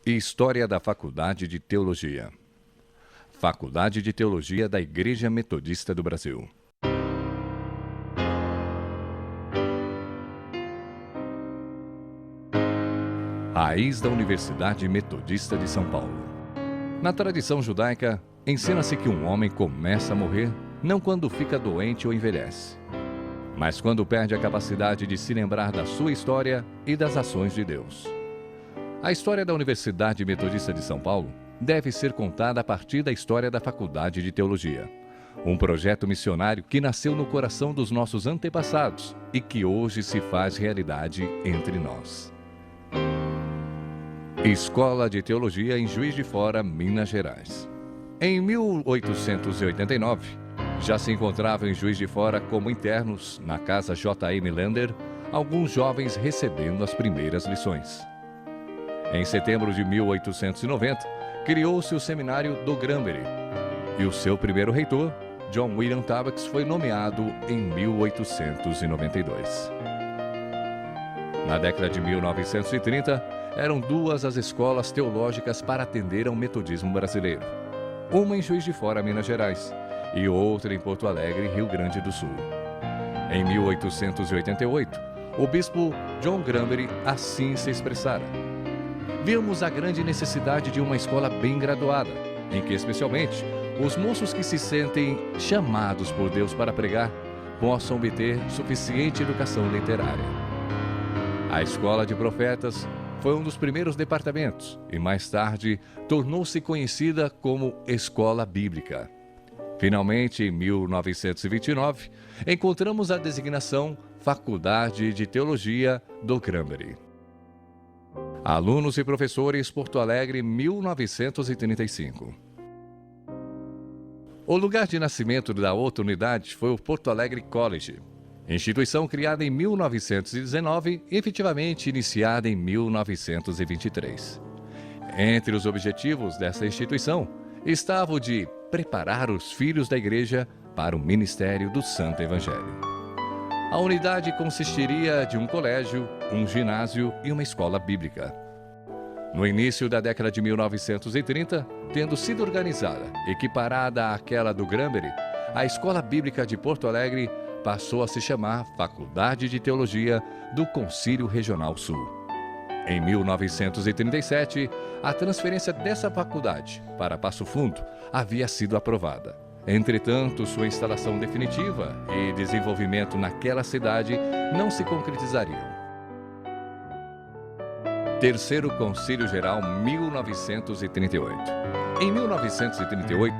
História da Faculdade de Teologia. Faculdade de Teologia da Igreja Metodista do Brasil. Raiz da Universidade Metodista de São Paulo. Na tradição judaica, ensina-se que um homem começa a morrer não quando fica doente ou envelhece, mas quando perde a capacidade de se lembrar da sua história e das ações de Deus. A história da Universidade Metodista de São Paulo deve ser contada a partir da história da Faculdade de Teologia, um projeto missionário que nasceu no coração dos nossos antepassados e que hoje se faz realidade entre nós. Escola de Teologia em Juiz de Fora, Minas Gerais. Em 1889, já se encontravam em Juiz de Fora como internos, na casa J.M. Lander, alguns jovens recebendo as primeiras lições. Em setembro de 1890, criou-se o seminário do Granbury e o seu primeiro reitor, John William Tabax, foi nomeado em 1892. Na década de 1930, eram duas as escolas teológicas para atender ao metodismo brasileiro. Uma em Juiz de Fora, Minas Gerais, e outra em Porto Alegre, Rio Grande do Sul. Em 1888, o bispo John Granbury assim se expressara: vimos a grande necessidade de uma escola bem graduada, em que especialmente os moços que se sentem chamados por Deus para pregar possam obter suficiente educação literária. A Escola de Profetas foi um dos primeiros departamentos e mais tarde tornou-se conhecida como Escola Bíblica. Finalmente, em 1929, encontramos a designação Faculdade de Teologia do Granbury. Alunos e professores, Porto Alegre, 1935. O lugar de nascimento da outra unidade foi o Porto Alegre College, instituição criada em 1919 e efetivamente iniciada em 1923. Entre os objetivos dessa instituição estava o de preparar os filhos da igreja para o ministério do Santo Evangelho. A unidade consistiria de um colégio, um ginásio e uma escola bíblica. No início da década de 1930, tendo sido organizada, equiparada àquela do Granbury, a Escola Bíblica de Porto Alegre passou a se chamar Faculdade de Teologia do Concílio Regional Sul. Em 1937, a transferência dessa faculdade para Passo Fundo havia sido aprovada. Entretanto, sua instalação definitiva e desenvolvimento naquela cidade não se concretizariam. Terceiro Concílio Geral, 1938. Em 1938,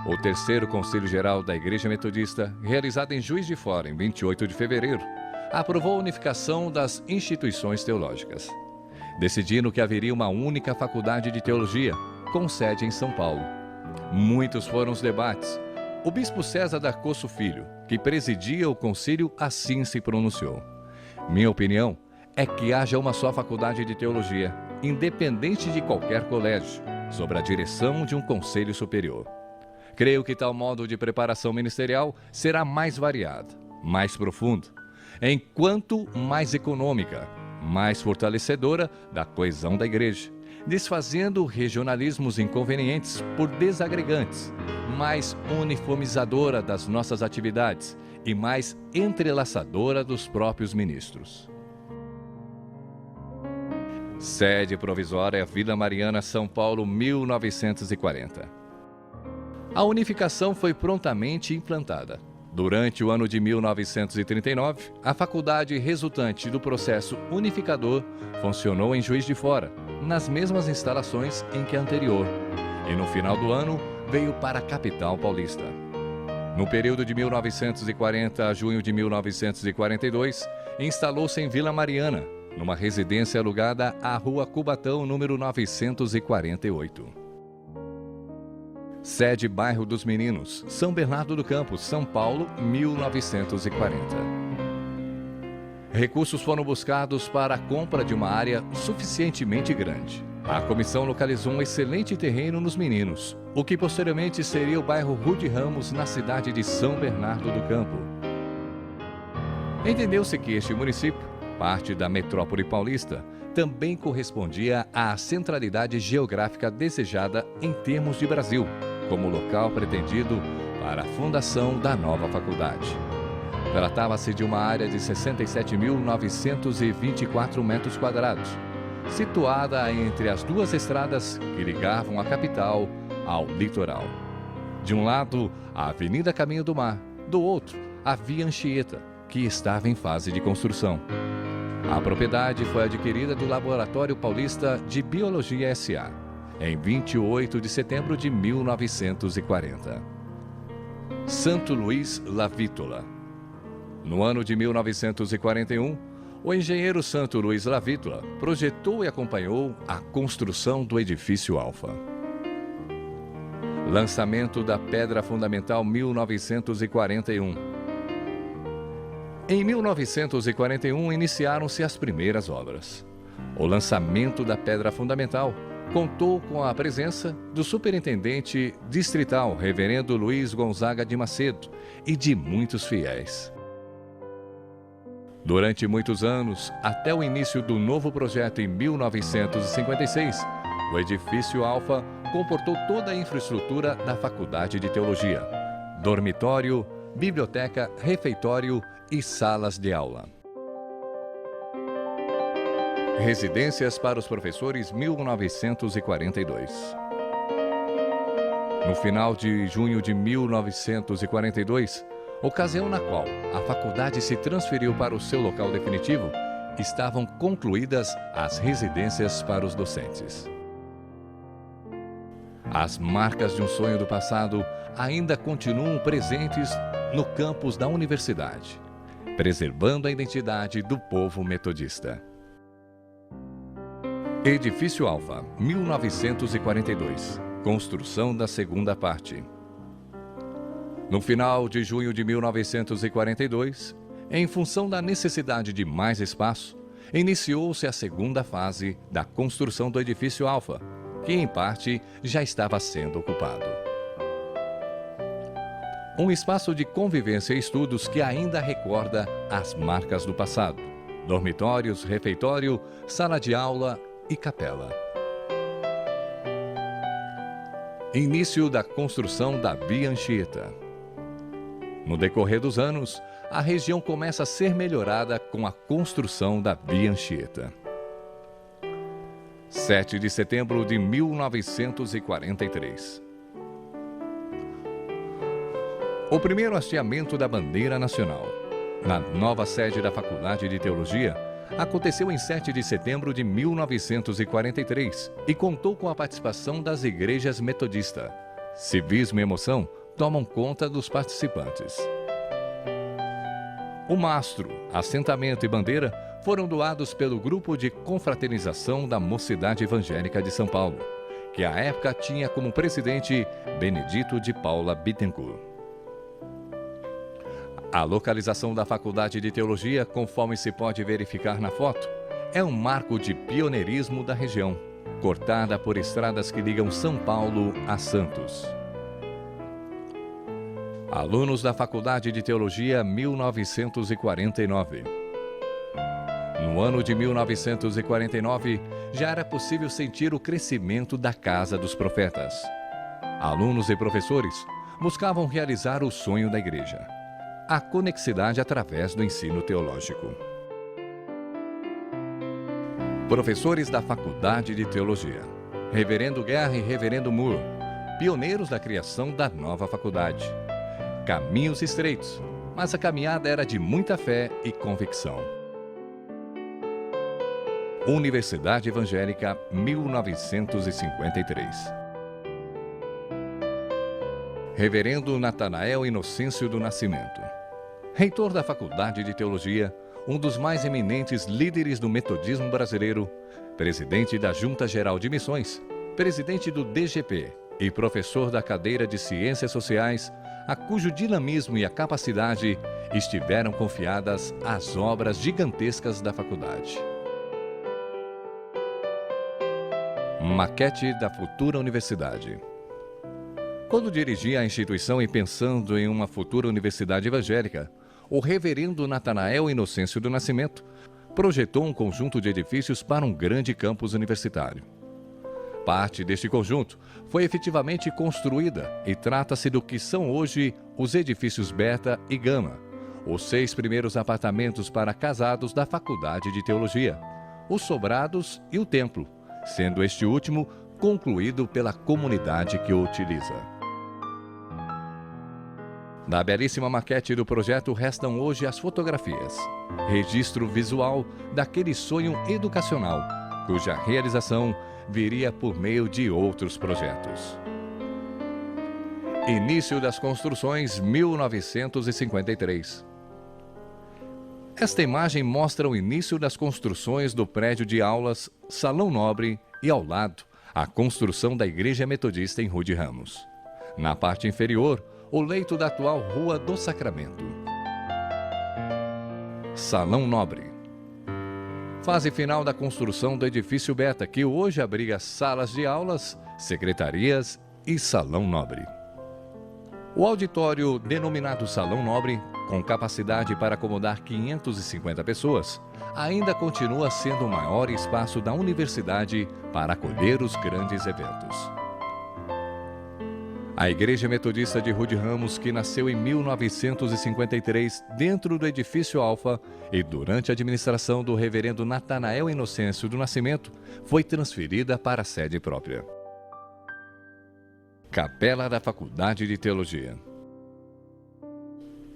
o Terceiro Concílio Geral da Igreja Metodista, realizado em Juiz de Fora em 28 de fevereiro, aprovou a unificação das instituições teológicas, decidindo que haveria uma única faculdade de teologia, com sede em São Paulo. Muitos foram os debates. O bispo César da Coço Filho, que presidia o concílio, assim se pronunciou: minha opinião é que haja uma só faculdade de teologia, independente de qualquer colégio, sob a direção de um conselho superior. Creio que tal modo de preparação ministerial será mais variada, mais profunda, enquanto mais econômica, mais fortalecedora da coesão da igreja, desfazendo regionalismos inconvenientes por desagregantes, mais uniformizadora das nossas atividades e mais entrelaçadora dos próprios ministros. Sede provisória, Vila Mariana, São Paulo, 1940. A unificação foi prontamente implantada. Durante o ano de 1939, a faculdade resultante do processo unificador funcionou em Juiz de Fora, nas mesmas instalações em que a anterior, e no final do ano veio para a capital paulista. No período de 1940 a junho de 1942, instalou-se em Vila Mariana, numa residência alugada à Rua Cubatão, número 948. Sede Bairro dos Meninos, São Bernardo do Campo, São Paulo, 1940. Recursos foram buscados para a compra de uma área suficientemente grande. A comissão localizou um excelente terreno nos Meninos, o que posteriormente seria o bairro Rude Ramos, na cidade de São Bernardo do Campo. Entendeu-se que este município, parte da metrópole paulista, também correspondia à centralidade geográfica desejada em termos de Brasil, como local pretendido para a fundação da nova faculdade. Tratava-se de uma área de 67.924 metros quadrados, situada entre as duas estradas que ligavam a capital ao litoral. De um lado, a Avenida Caminho do Mar, do outro, a Via Anchieta, que estava em fase de construção. A propriedade foi adquirida do Laboratório Paulista de Biologia S.A. em 28 de setembro de 1940. Santo Luiz Lavítola. No ano de 1941, o engenheiro Santo Luiz Lavítola projetou e acompanhou a construção do edifício Alfa. Lançamento da Pedra Fundamental 1941. Em 1941, iniciaram-se as primeiras obras. O lançamento da Pedra Fundamental contou com a presença do superintendente distrital, Reverendo Luiz Gonzaga de Macedo, e de muitos fiéis. Durante muitos anos, até o início do novo projeto em 1956, o edifício Alfa comportou toda a infraestrutura da Faculdade de Teologia: dormitório, biblioteca, refeitório e salas de aula. Residências para os professores 1942. No final de junho de 1942, ocasião na qual a faculdade se transferiu para o seu local definitivo, estavam concluídas as residências para os docentes. As marcas de um sonho do passado ainda continuam presentes no campus da universidade, preservando a identidade do povo metodista. Edifício Alfa, 1942. Construção da segunda parte. No final de junho de 1942, em função da necessidade de mais espaço, iniciou-se a segunda fase da construção do edifício Alfa, que em parte já estava sendo ocupado. Um espaço de convivência e estudos que ainda recorda as marcas do passado: dormitórios, refeitório, sala de aula e capela. Início da construção da Via Anchieta. No decorrer dos anos, a região começa a ser melhorada com a construção da Via Anchieta. 7 de setembro de 1943. O primeiro hasteamento da bandeira nacional, na nova sede da Faculdade de Teologia, aconteceu em 7 de setembro de 1943 e contou com a participação das igrejas metodistas. Civismo e emoção tomam conta dos participantes. O mastro, assentamento e bandeira foram doados pelo Grupo de Confraternização da Mocidade Evangélica de São Paulo, que à época tinha como presidente Benedito de Paula Bittencourt. A localização da Faculdade de Teologia, conforme se pode verificar na foto, é um marco de pioneirismo da região, cortada por estradas que ligam São Paulo a Santos. Alunos da Faculdade de Teologia 1949. No ano de 1949, já era possível sentir o crescimento da Casa dos Profetas. Alunos e professores buscavam realizar o sonho da igreja: a conexidade através do ensino teológico. Professores da Faculdade de Teologia: Reverendo Guerra e Reverendo Moore, pioneiros da criação da nova faculdade. Caminhos estreitos, mas a caminhada era de muita fé e convicção. Universidade Evangélica, 1953. Reverendo Natanael Inocêncio do Nascimento, reitor da Faculdade de Teologia, um dos mais eminentes líderes do metodismo brasileiro, presidente da Junta Geral de Missões, presidente do DGP e professor da cadeira de Ciências Sociais, a cujo dinamismo e a capacidade estiveram confiadas as obras gigantescas da faculdade. Maquete da futura universidade. Quando dirigia a instituição e pensando em uma futura universidade evangélica, o reverendo Natanael Inocêncio do Nascimento projetou um conjunto de edifícios para um grande campus universitário. Parte deste conjunto foi efetivamente construída e trata-se do que são hoje os edifícios Beta e Gama, os 6 primeiros apartamentos para casados da Faculdade de Teologia, os sobrados e o templo, sendo este último concluído pela comunidade que o utiliza. Da belíssima maquete do projeto restam hoje as fotografias, registro visual daquele sonho educacional, cuja realização viria por meio de outros projetos. Início das construções 1953. Esta imagem mostra o início das construções do prédio de aulas, Salão Nobre e, ao lado, a construção da Igreja Metodista em Rude Ramos. Na parte inferior, o leito da atual Rua do Sacramento. Salão Nobre. Fase final da construção do edifício Beta, que hoje abriga salas de aulas, secretarias e Salão Nobre. O auditório, denominado Salão Nobre, com capacidade para acomodar 550 pessoas, ainda continua sendo o maior espaço da universidade para acolher os grandes eventos. A Igreja Metodista de Rude Ramos, que nasceu em 1953 dentro do edifício Alfa e durante a administração do reverendo Natanael Inocêncio do Nascimento, foi transferida para a sede própria. Capela da Faculdade de Teologia.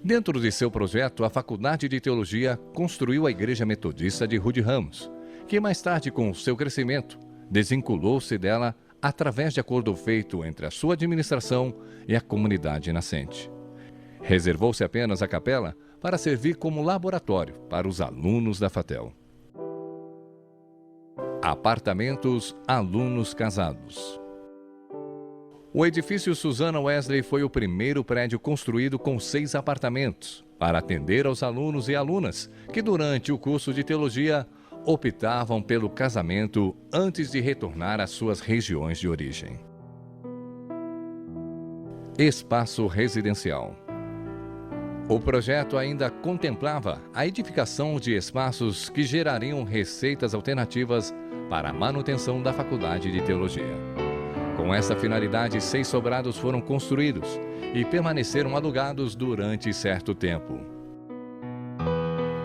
Dentro de seu projeto, a Faculdade de Teologia construiu a Igreja Metodista de Rude Ramos, que mais tarde, com o seu crescimento, desvinculou-se dela através de acordo feito entre a sua administração e a comunidade nascente. Reservou-se apenas a capela para servir como laboratório para os alunos da FATEL. Apartamentos Alunos Casados. O edifício Susana Wesley foi o primeiro prédio construído com 6 apartamentos para atender aos alunos e alunas que, durante o curso de teologia, optavam pelo casamento antes de retornar às suas regiões de origem. Espaço residencial. O projeto ainda contemplava a edificação de espaços que gerariam receitas alternativas para a manutenção da Faculdade de Teologia. Com essa finalidade, 6 sobrados foram construídos e permaneceram alugados durante certo tempo.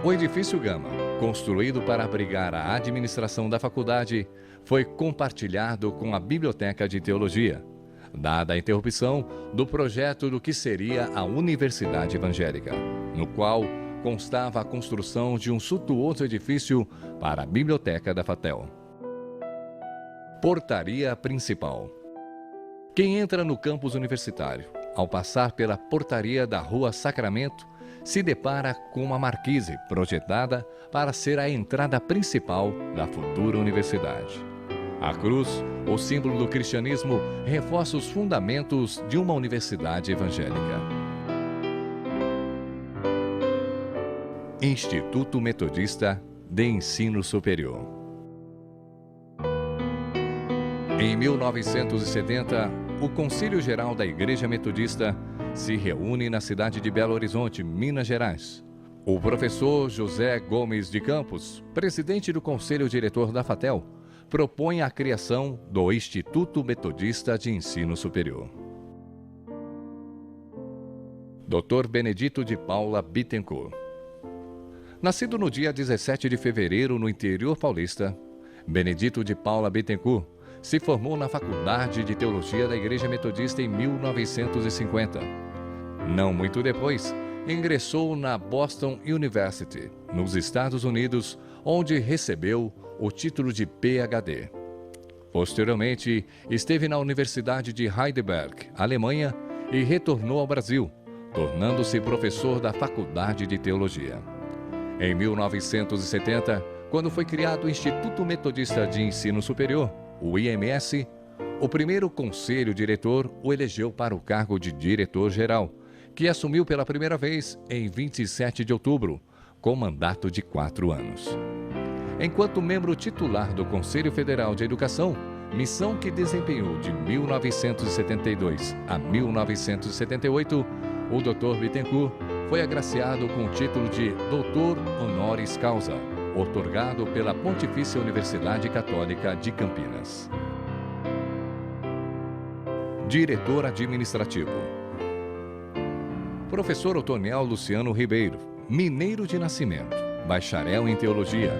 O edifício Gama, construído para abrigar a administração da faculdade, foi compartilhado com a Biblioteca de Teologia, dada a interrupção do projeto do que seria a Universidade Evangélica, no qual constava a construção de um suntuoso edifício para a Biblioteca da FATEL. Portaria Principal. Quem entra no campus universitário, ao passar pela portaria da Rua Sacramento, se depara com uma marquise projetada para ser a entrada principal da futura universidade. A cruz, o símbolo do cristianismo, reforça os fundamentos de uma universidade evangélica. Instituto Metodista de Ensino Superior. Em 1970, o Conselho Geral da Igreja Metodista se reúne na cidade de Belo Horizonte, Minas Gerais. O professor José Gomes de Campos, presidente do Conselho Diretor da FATEL, propõe a criação do Instituto Metodista de Ensino Superior. Dr. Benedito de Paula Bittencourt. Nascido no dia 17 de fevereiro no interior paulista, Benedito de Paula Bittencourt se formou na Faculdade de Teologia da Igreja Metodista em 1950. Não muito depois, ingressou na Boston University, nos Estados Unidos, onde recebeu o título de PhD. Posteriormente, esteve na Universidade de Heidelberg, Alemanha, e retornou ao Brasil, tornando-se professor da Faculdade de Teologia. Em 1970, quando foi criado o Instituto Metodista de Ensino Superior, o IMS, o primeiro conselho diretor o elegeu para o cargo de diretor-geral, que assumiu pela primeira vez em 27 de outubro, com mandato de 4 anos. Enquanto membro titular do Conselho Federal de Educação, missão que desempenhou de 1972 a 1978, o Dr. Bittencourt foi agraciado com o título de Doutor Honoris Causa, otorgado pela Pontifícia Universidade Católica de Campinas. Diretor administrativo: Professor Otoniel Luciano Ribeiro, mineiro de nascimento, bacharel em teologia,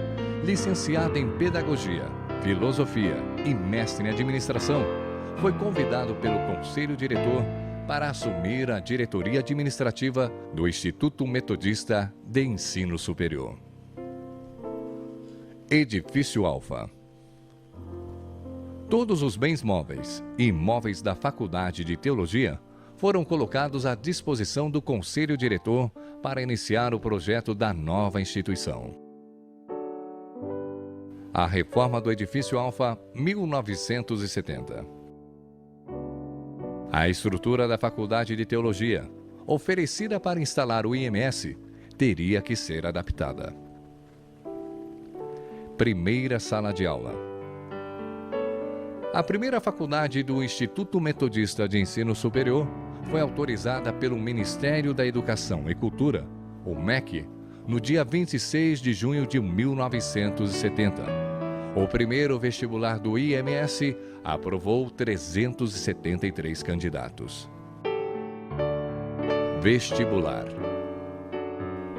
licenciado em pedagogia, filosofia e mestre em administração, foi convidado pelo Conselho Diretor para assumir a diretoria administrativa do Instituto Metodista de Ensino Superior. Edifício Alfa. Todos os bens móveis e imóveis da Faculdade de Teologia foram colocados à disposição do Conselho Diretor para iniciar o projeto da nova instituição. A reforma do Edifício Alfa, 1970. A estrutura da Faculdade de Teologia, oferecida para instalar o IMS, teria que ser adaptada. Primeira sala de aula. A primeira faculdade do Instituto Metodista de Ensino Superior foi autorizada pelo Ministério da Educação e Cultura, o MEC, no dia 26 de junho de 1970. O primeiro vestibular do IMS aprovou 373 candidatos. Vestibular.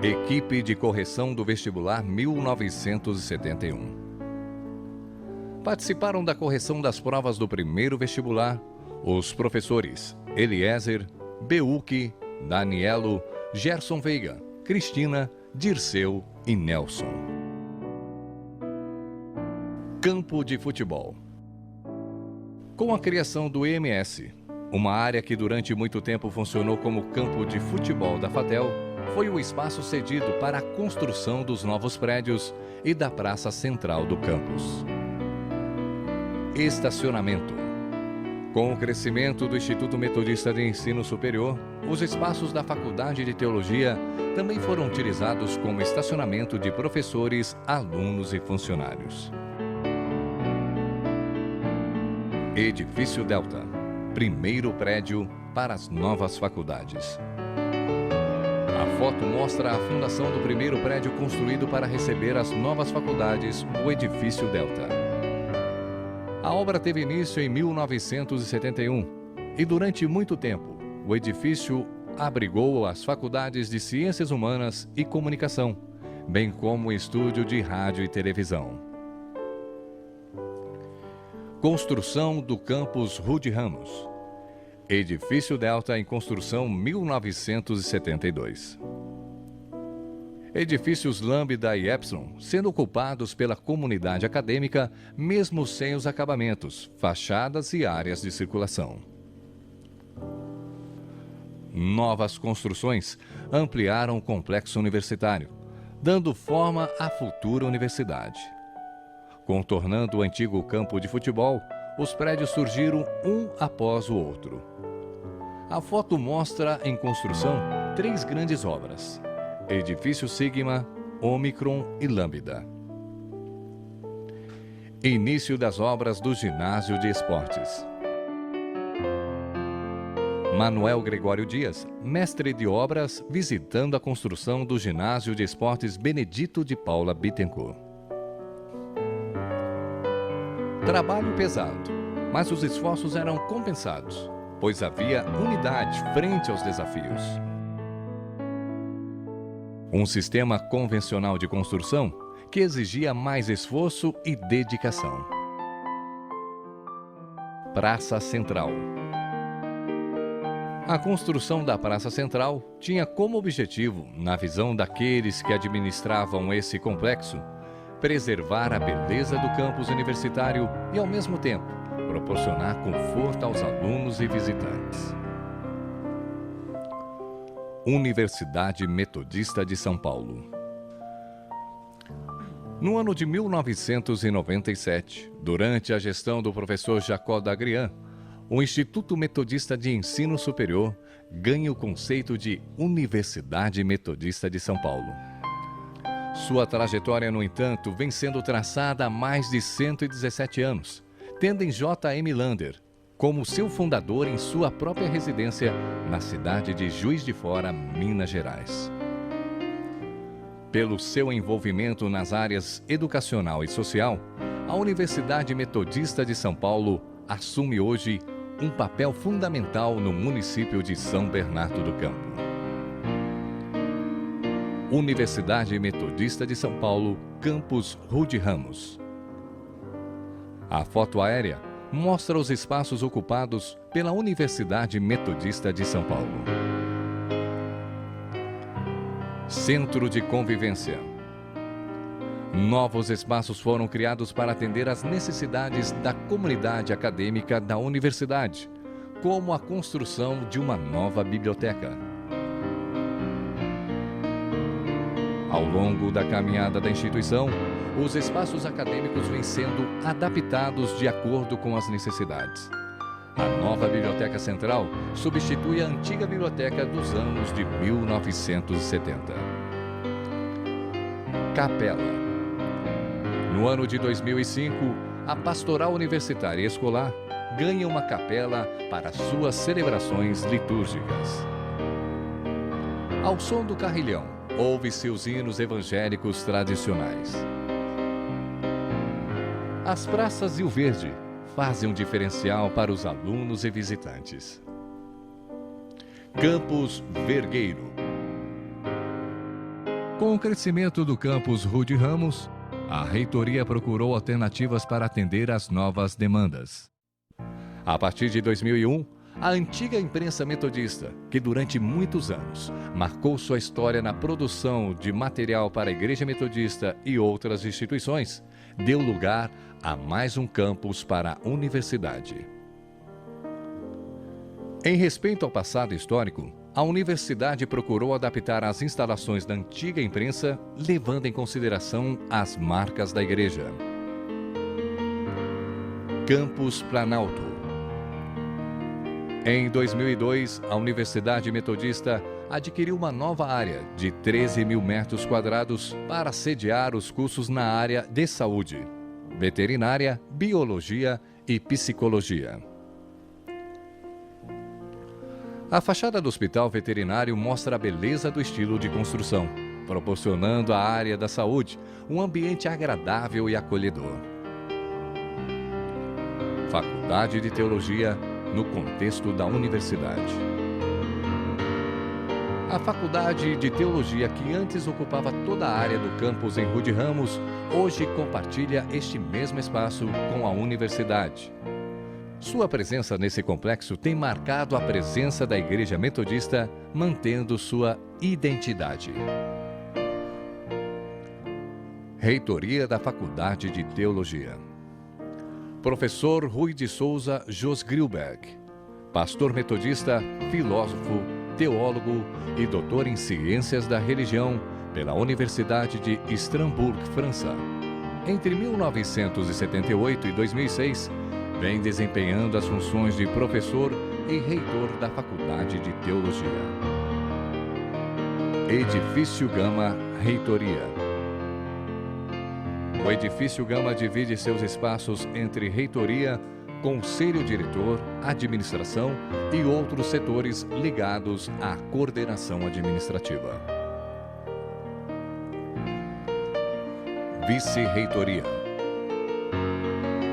Equipe de correção do vestibular 1971. Participaram da correção das provas do primeiro vestibular os professores Eliezer, Beuque, Danielo, Gerson Veiga, Cristina, Dirceu e Nelson. Campo de futebol. Com a criação do IMS, uma área que durante muito tempo funcionou como campo de futebol da FATEL, foi o espaço cedido para a construção dos novos prédios e da praça central do campus. Estacionamento. Com o crescimento do Instituto Metodista de Ensino Superior, os espaços da Faculdade de Teologia também foram utilizados como estacionamento de professores, alunos e funcionários. Edifício Delta, primeiro prédio para as novas faculdades. A foto mostra a fundação do primeiro prédio construído para receber as novas faculdades, o Edifício Delta. A obra teve início em 1971 e durante muito tempo o edifício abrigou as faculdades de Ciências Humanas e Comunicação, bem como o estúdio de rádio e televisão. Construção do campus Rude Ramos. Edifício Delta em construção 1972. Edifícios Lambda e Epsilon sendo ocupados pela comunidade acadêmica, mesmo sem os acabamentos, fachadas e áreas de circulação. Novas construções ampliaram o complexo universitário, dando forma à futura universidade. Contornando o antigo campo de futebol, os prédios surgiram um após o outro. A foto mostra em construção 3 grandes obras: Edifício Sigma, Omicron e Lambda. Início das obras do Ginásio de Esportes. Manuel Gregório Dias, mestre de obras, visitando a construção do Ginásio de Esportes Benedito de Paula Bittencourt. Trabalho pesado, mas os esforços eram compensados, pois havia unidade frente aos desafios. Um sistema convencional de construção que exigia mais esforço e dedicação. Praça Central. A construção da Praça Central tinha como objetivo, na visão daqueles que administravam esse complexo, preservar a beleza do campus universitário e, ao mesmo tempo, proporcionar conforto aos alunos e visitantes. Universidade Metodista de São Paulo. No ano de 1997, durante a gestão do professor Jacó D'Agrian, o Instituto Metodista de Ensino Superior ganha o conceito de Universidade Metodista de São Paulo. Sua trajetória, no entanto, vem sendo traçada há mais de 117 anos, tendo em J.M. Lander como seu fundador em sua própria residência na cidade de Juiz de Fora, Minas Gerais. Pelo seu envolvimento nas áreas educacional e social, a Universidade Metodista de São Paulo assume hoje um papel fundamental no município de São Bernardo do Campo. Universidade Metodista de São Paulo, Campus Rude Ramos. A foto aérea mostra os espaços ocupados pela Universidade Metodista de São Paulo. Centro de Convivência. Novos espaços foram criados para atender às necessidades da comunidade acadêmica da universidade, como a construção de uma nova biblioteca. Ao longo da caminhada da instituição, os espaços acadêmicos vêm sendo adaptados de acordo com as necessidades. A nova Biblioteca Central substitui a antiga biblioteca dos anos de 1970. Capela. No ano de 2005, a Pastoral Universitária Escolar ganha uma capela para suas celebrações litúrgicas. Ao som do carrilhão, ouve-se os hinos evangélicos tradicionais. As praças e o verde fazem um diferencial para os alunos e visitantes. Campus Vergueiro. Com o crescimento do campus Rude Ramos, a reitoria procurou alternativas para atender às novas demandas. A partir de 2001, a antiga imprensa metodista, que durante muitos anos marcou sua história na produção de material para a Igreja Metodista e outras instituições, deu lugar a mais um campus para a universidade. Em respeito ao passado histórico, a universidade procurou adaptar as instalações da antiga imprensa, levando em consideração as marcas da igreja. Campus Planalto. Em 2002, a Universidade Metodista adquiriu uma nova área de 13 mil metros quadrados para sediar os cursos na área de saúde, veterinária, biologia e psicologia. A fachada do Hospital Veterinário mostra a beleza do estilo de construção, proporcionando à área da saúde um ambiente agradável e acolhedor. Faculdade de Teologia no contexto da universidade. A Faculdade de Teologia, que antes ocupava toda a área do campus em Rude Ramos, hoje compartilha este mesmo espaço com a universidade. Sua presença nesse complexo tem marcado a presença da Igreja Metodista, mantendo sua identidade. Reitoria da Faculdade de Teologia. Professor Rui de Souza Josgrilberg, pastor metodista, filósofo, teólogo e doutor em Ciências da Religião pela Universidade de Estrasburgo, França. Entre 1978 e 2006, vem desempenhando as funções de professor e reitor da Faculdade de Teologia. Edifício Gama Reitoria. O Edifício Gama divide seus espaços entre reitoria, conselho diretor, administração e outros setores ligados à coordenação administrativa. Vice-reitoria.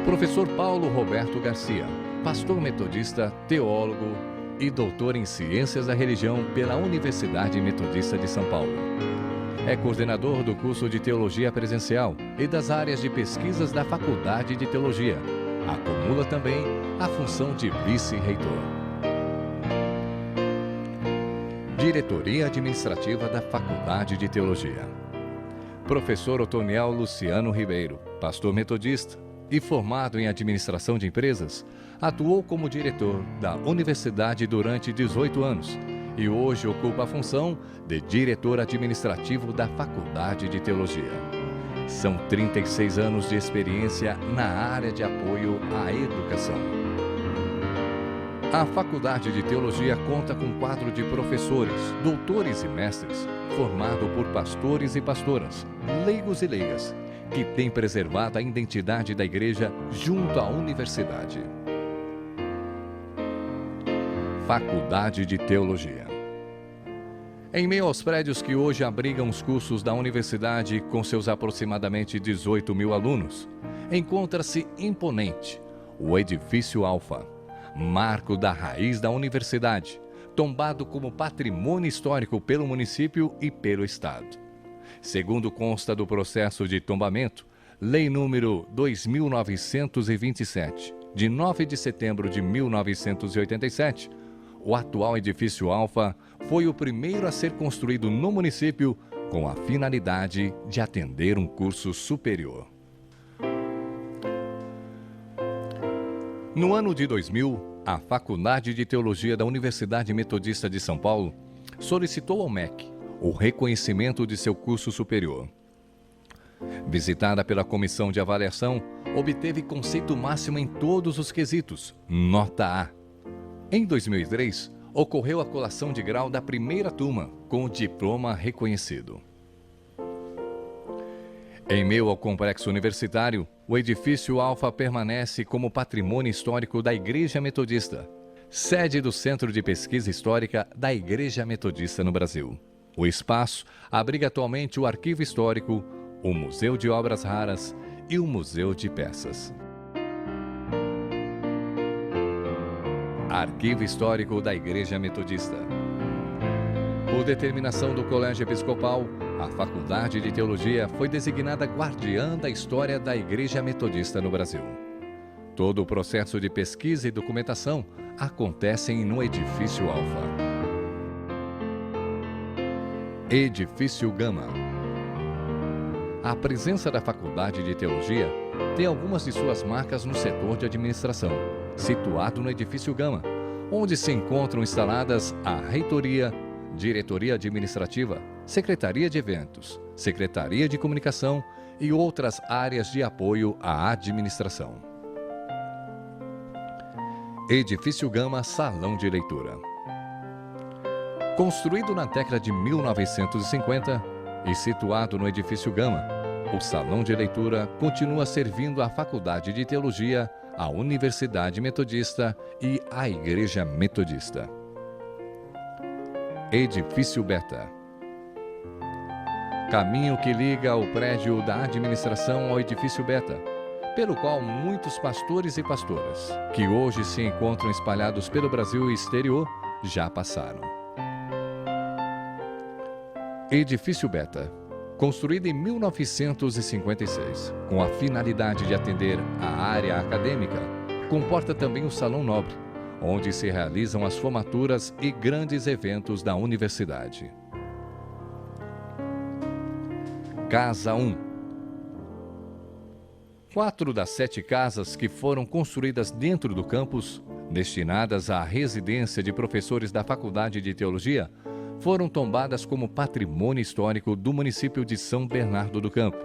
Professor Paulo Roberto Garcia, pastor metodista, teólogo e doutor em Ciências da Religião pela Universidade Metodista de São Paulo. É coordenador do curso de Teologia Presencial e das áreas de pesquisas da Faculdade de Teologia. Acumula também a função de vice-reitor. Diretoria Administrativa da Faculdade de Teologia. Professor Otoniel Luciano Ribeiro, pastor metodista e formado em Administração de Empresas, atuou como diretor da universidade durante 18 anos e hoje ocupa a função de diretor administrativo da Faculdade de Teologia. São 36 anos de experiência na área de apoio à educação. A Faculdade de Teologia conta com um quadro de professores, doutores e mestres, formado por pastores e pastoras, leigos e leigas, que tem preservado a identidade da igreja junto à universidade. Faculdade de Teologia. Em meio aos prédios que hoje abrigam os cursos da universidade, com seus aproximadamente 18 mil alunos, encontra-se imponente o Edifício Alfa, marco da raiz da universidade, tombado como patrimônio histórico pelo município e pelo Estado. Segundo consta do processo de tombamento, Lei número 2927, de 9 de setembro de 1987, o atual Edifício Alfa foi o primeiro a ser construído no município com a finalidade de atender um curso superior. No ano de 2000, a Faculdade de Teologia da Universidade Metodista de São Paulo solicitou ao MEC o reconhecimento de seu curso superior. Visitada pela comissão de avaliação, obteve conceito máximo em todos os quesitos, nota A. Em 2003, ocorreu a colação de grau da primeira turma, com o diploma reconhecido. Em meio ao complexo universitário, o Edifício Alfa permanece como patrimônio histórico da Igreja Metodista, sede do Centro de Pesquisa Histórica da Igreja Metodista no Brasil. O espaço abriga atualmente o Arquivo Histórico, o Museu de Obras Raras e o Museu de Peças. Arquivo Histórico da Igreja Metodista. Por determinação do Colégio Episcopal, a Faculdade de Teologia foi designada guardiã da história da Igreja Metodista no Brasil. Todo o processo de pesquisa e documentação acontecem no Edifício Alfa. Edifício Gama. A presença da Faculdade de Teologia tem algumas de suas marcas no setor de administração, situado no Edifício Gama, onde se encontram instaladas a Reitoria, Diretoria Administrativa, Secretaria de Eventos, Secretaria de Comunicação e outras áreas de apoio à administração. Edifício Gama Salão de Leitura. Construído na década de 1950 e situado no Edifício Gama, o Salão de Leitura continua servindo à Faculdade de Teologia, à Universidade Metodista e à Igreja Metodista. Edifício Beta. Caminho que liga o prédio da administração ao Edifício Beta, pelo qual muitos pastores e pastoras, que hoje se encontram espalhados pelo Brasil e exterior, já passaram. Edifício Beta, construído em 1956, com a finalidade de atender a área acadêmica, comporta também o Salão Nobre, onde se realizam as formaturas e grandes eventos da universidade. Casa 1. 4 das 7 casas que foram construídas dentro do campus, destinadas à residência de professores da Faculdade de Teologia, foram tombadas como patrimônio histórico do município de São Bernardo do Campo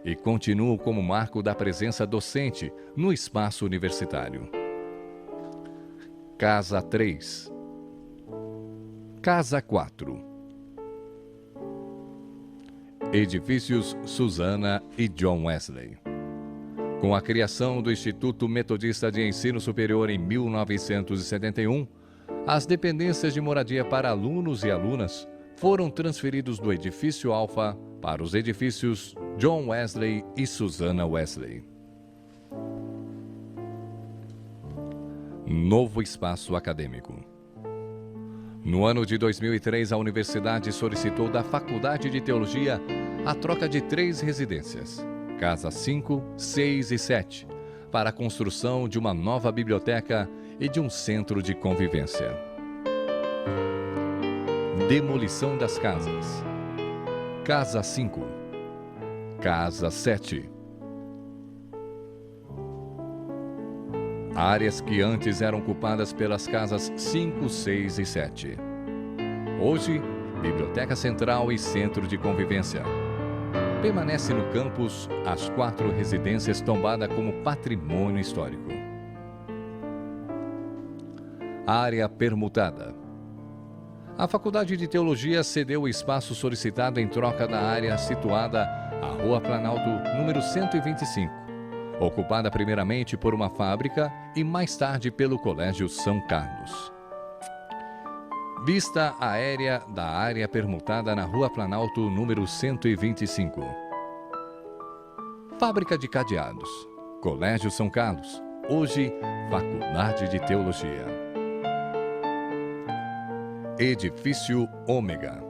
e continuam como marco da presença docente no espaço universitário. Casa 3. Casa 4. Edifícios Susana e John Wesley. Com a criação do Instituto Metodista de Ensino Superior em 1971, as dependências de moradia para alunos e alunas foram transferidos do Edifício Alfa para os edifícios John Wesley e Susana Wesley. Novo espaço acadêmico. No ano de 2003, a universidade solicitou da Faculdade de Teologia a troca de 3 residências, Casa 5, 6 e 7, para a construção de uma nova biblioteca e de um centro de convivência. Demolição das casas. Casa 5. Casa 7. Áreas que antes eram ocupadas pelas casas 5, 6 e 7. Hoje, Biblioteca Central e Centro de Convivência. Permanece no campus as 4 residências tombadas como patrimônio histórico. Área permutada. A Faculdade de Teologia cedeu o espaço solicitado em troca da área situada à Rua Planalto, número 125, ocupada primeiramente por uma fábrica e mais tarde pelo Colégio São Carlos. Vista aérea da área permutada na Rua Planalto, número 125. Fábrica de Cadeados. Colégio São Carlos. Hoje, Faculdade de Teologia. Edifício Ômega.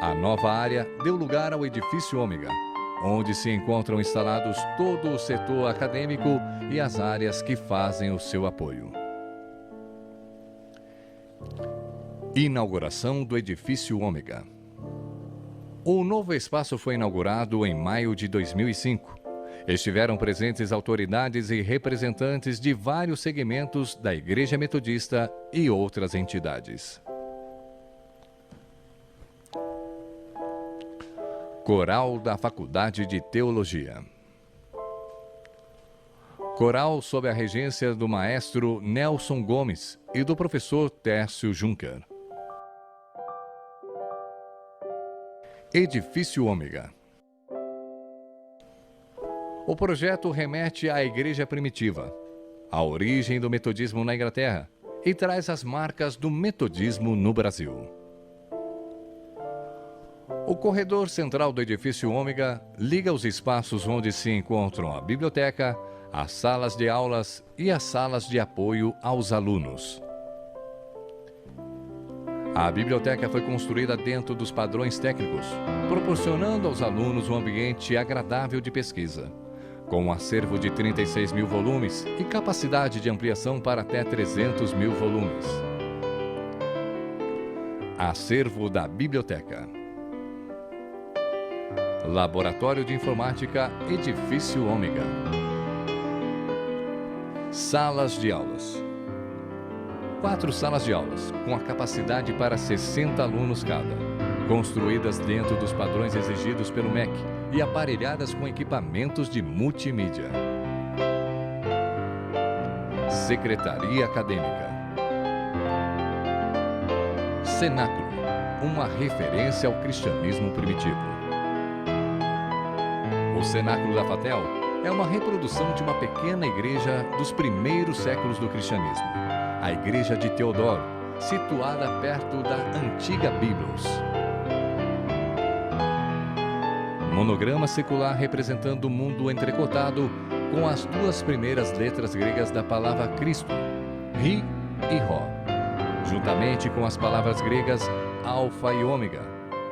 A nova área deu lugar ao Edifício Ômega, onde se encontram instalados todo o setor acadêmico e as áreas que fazem o seu apoio. Inauguração do Edifício Ômega. O novo espaço foi inaugurado em maio de 2005. Estiveram presentes autoridades e representantes de vários segmentos da Igreja Metodista e outras entidades. Coral da Faculdade de Teologia. Coral sob a regência do maestro Nelson Gomes e do professor Tércio Juncker. Edifício Ômega. O projeto remete à Igreja Primitiva, à origem do metodismo na Inglaterra, e traz as marcas do metodismo no Brasil. O corredor central do Edifício Ômega liga os espaços onde se encontram a biblioteca, as salas de aulas e as salas de apoio aos alunos. A biblioteca foi construída dentro dos padrões técnicos, proporcionando aos alunos um ambiente agradável de pesquisa, com um acervo de 36 mil volumes e capacidade de ampliação para até 300 mil volumes. Acervo da biblioteca. Laboratório de Informática Edifício Ômega. Salas de aulas. 4 salas de aulas, com a capacidade para 60 alunos cada, construídas dentro dos padrões exigidos pelo MEC e aparelhadas com equipamentos de multimídia. Secretaria Acadêmica. Cenáculo, uma referência ao cristianismo primitivo. O Cenáculo da FATEL é uma reprodução de uma pequena igreja dos primeiros séculos do cristianismo, a Igreja de Teodoro, situada perto da antiga Biblos. Monograma secular representando o mundo entrecotado com as 2 primeiras letras gregas da palavra Cristo, Ri e Ró, juntamente com as palavras gregas Alfa e Ômega,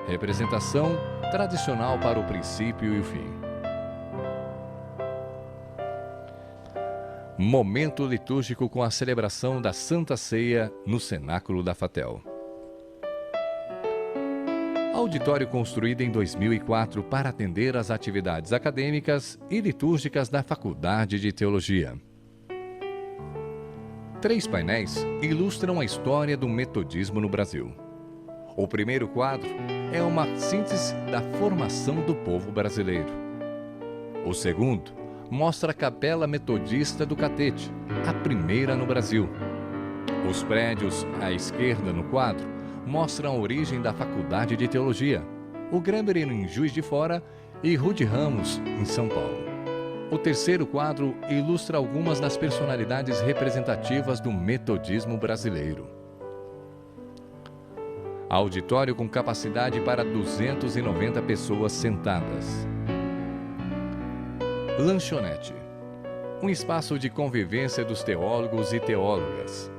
representação tradicional para o princípio e o fim. Momento litúrgico com a celebração da Santa Ceia no Cenáculo da FATEL. Auditório construído em 2004 para atender às atividades acadêmicas e litúrgicas da Faculdade de Teologia. 3 painéis ilustram a história do metodismo no Brasil. O primeiro quadro é uma síntese da formação do povo brasileiro. O segundo mostra a Capela Metodista do Catete, a primeira no Brasil. Os prédios à esquerda no quadro mostram a origem da Faculdade de Teologia, o Gramber em Juiz de Fora e Rude Ramos em São Paulo. O terceiro quadro ilustra algumas das personalidades representativas do metodismo brasileiro. Auditório com capacidade para 290 pessoas sentadas. Lanchonete, um espaço de convivência dos teólogos e teólogas.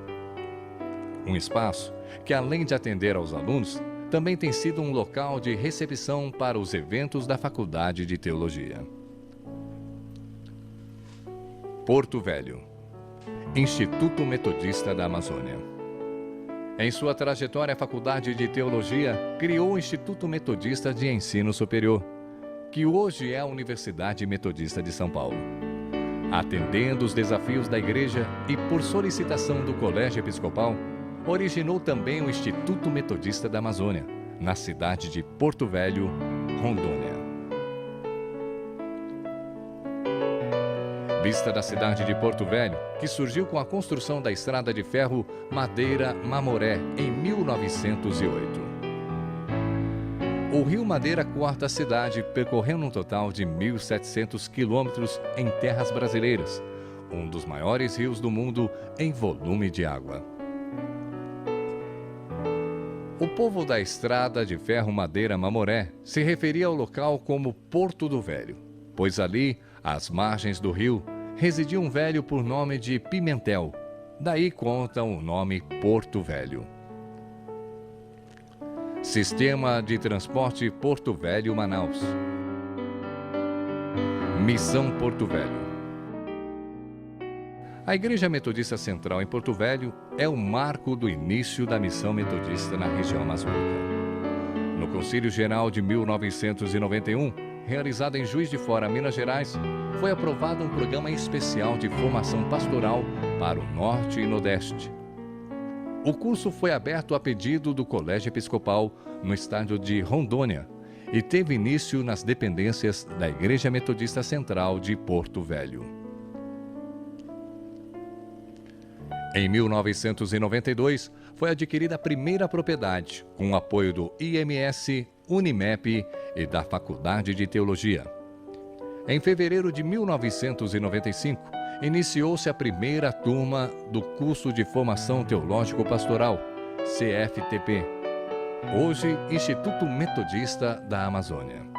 Um espaço que, além de atender aos alunos, também tem sido um local de recepção para os eventos da Faculdade de Teologia. Porto Velho, Instituto Metodista da Amazônia. Em sua trajetória, a Faculdade de Teologia criou o Instituto Metodista de Ensino Superior, que hoje é a Universidade Metodista de São Paulo. Atendendo os desafios da Igreja e por solicitação do Colégio Episcopal, originou também o Instituto Metodista da Amazônia, na cidade de Porto Velho, Rondônia. Vista da cidade de Porto Velho, que surgiu com a construção da estrada de ferro Madeira-Mamoré, em 1908. O rio Madeira corta a cidade, percorrendo um total de 1.700 quilômetros em terras brasileiras, um dos maiores rios do mundo em volume de água. O povo da estrada de ferro Madeira Mamoré se referia ao local como Porto do Velho, pois ali, às margens do rio, residia um velho por nome de Pimentel. Daí contam o nome Porto Velho. Sistema de Transporte Porto Velho Manaus. Missão Porto Velho. A Igreja Metodista Central em Porto Velho é o marco do início da missão metodista na região amazônica. No Concílio Geral de 1991, realizado em Juiz de Fora, Minas Gerais, foi aprovado um programa especial de formação pastoral para o Norte e Nordeste. O curso foi aberto a pedido do Colégio Episcopal no estado de Rondônia e teve início nas dependências da Igreja Metodista Central de Porto Velho. Em 1992, foi adquirida a primeira propriedade, com o apoio do IMS, Unimep e da Faculdade de Teologia. Em fevereiro de 1995, iniciou-se a primeira turma do Curso de Formação Teológico Pastoral, CFTP, hoje Instituto Metodista da Amazônia.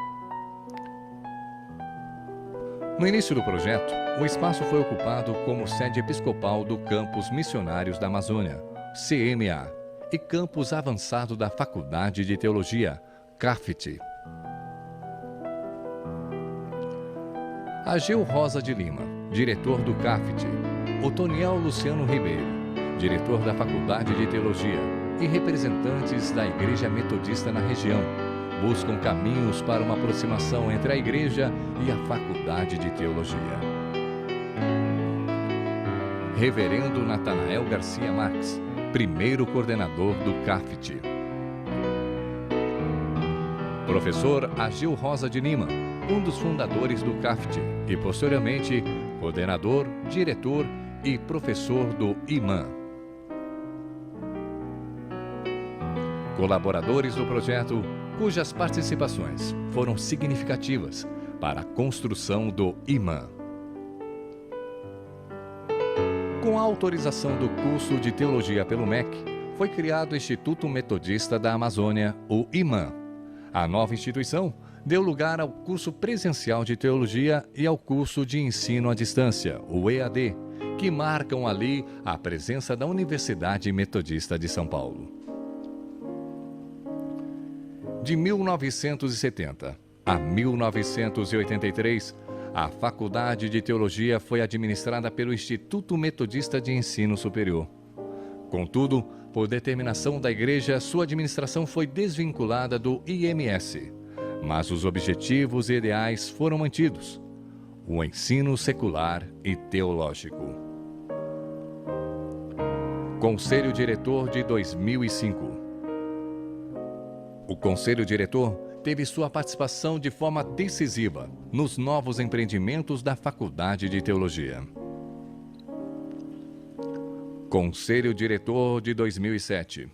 No início do projeto, o espaço foi ocupado como sede episcopal do Campus Missionários da Amazônia, CMA, e Campus Avançado da Faculdade de Teologia, CAFT. Ageu Rosa de Lima, diretor do CAFT, Otoniel Luciano Ribeiro, diretor da Faculdade de Teologia, e representantes da Igreja Metodista na região, buscam caminhos para uma aproximação entre a Igreja e a Faculdade de Teologia. Reverendo Natanael Garcia Marques, primeiro coordenador do CAFT. Professor Ageu Rosa de Lima, um dos fundadores do CAFT e, posteriormente, coordenador, diretor e professor do IMAN. Colaboradores do projeto, cujas participações foram significativas para a construção do IMAN. Com a autorização do curso de Teologia pelo MEC, foi criado o Instituto Metodista da Amazônia, o IMAN. A nova instituição deu lugar ao curso presencial de Teologia e ao curso de Ensino à Distância, o EAD, que marcam ali a presença da Universidade Metodista de São Paulo. De 1970 a 1983, a Faculdade de Teologia foi administrada pelo Instituto Metodista de Ensino Superior. Contudo, por determinação da Igreja, sua administração foi desvinculada do IMS, mas os objetivos e ideais foram mantidos: o ensino secular e teológico. Conselho Diretor de 2005. O Conselho Diretor teve sua participação de forma decisiva nos novos empreendimentos da Faculdade de Teologia. Conselho Diretor de 2007.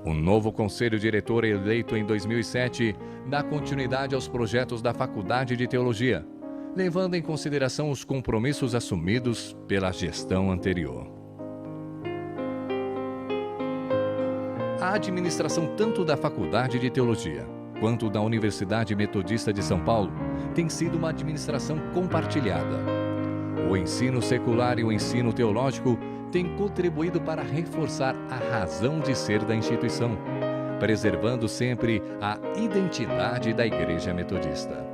O novo Conselho Diretor eleito em 2007 dá continuidade aos projetos da Faculdade de Teologia, levando em consideração os compromissos assumidos pela gestão anterior. A administração tanto da Faculdade de Teologia quanto da Universidade Metodista de São Paulo tem sido uma administração compartilhada. O ensino secular e o ensino teológico têm contribuído para reforçar a razão de ser da instituição, preservando sempre a identidade da Igreja Metodista.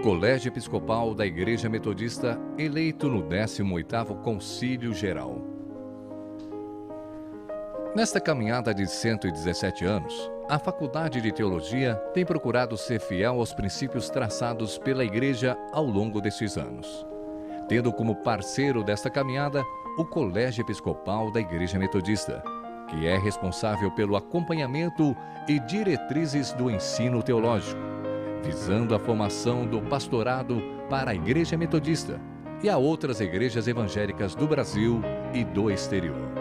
Colégio Episcopal da Igreja Metodista, eleito no 18º Concílio Geral. Nesta caminhada de 117 anos, a Faculdade de Teologia tem procurado ser fiel aos princípios traçados pela Igreja ao longo destes anos, tendo como parceiro desta caminhada o Colégio Episcopal da Igreja Metodista, que é responsável pelo acompanhamento e diretrizes do ensino teológico, visando a formação do pastorado para a Igreja Metodista e a outras igrejas evangélicas do Brasil e do exterior.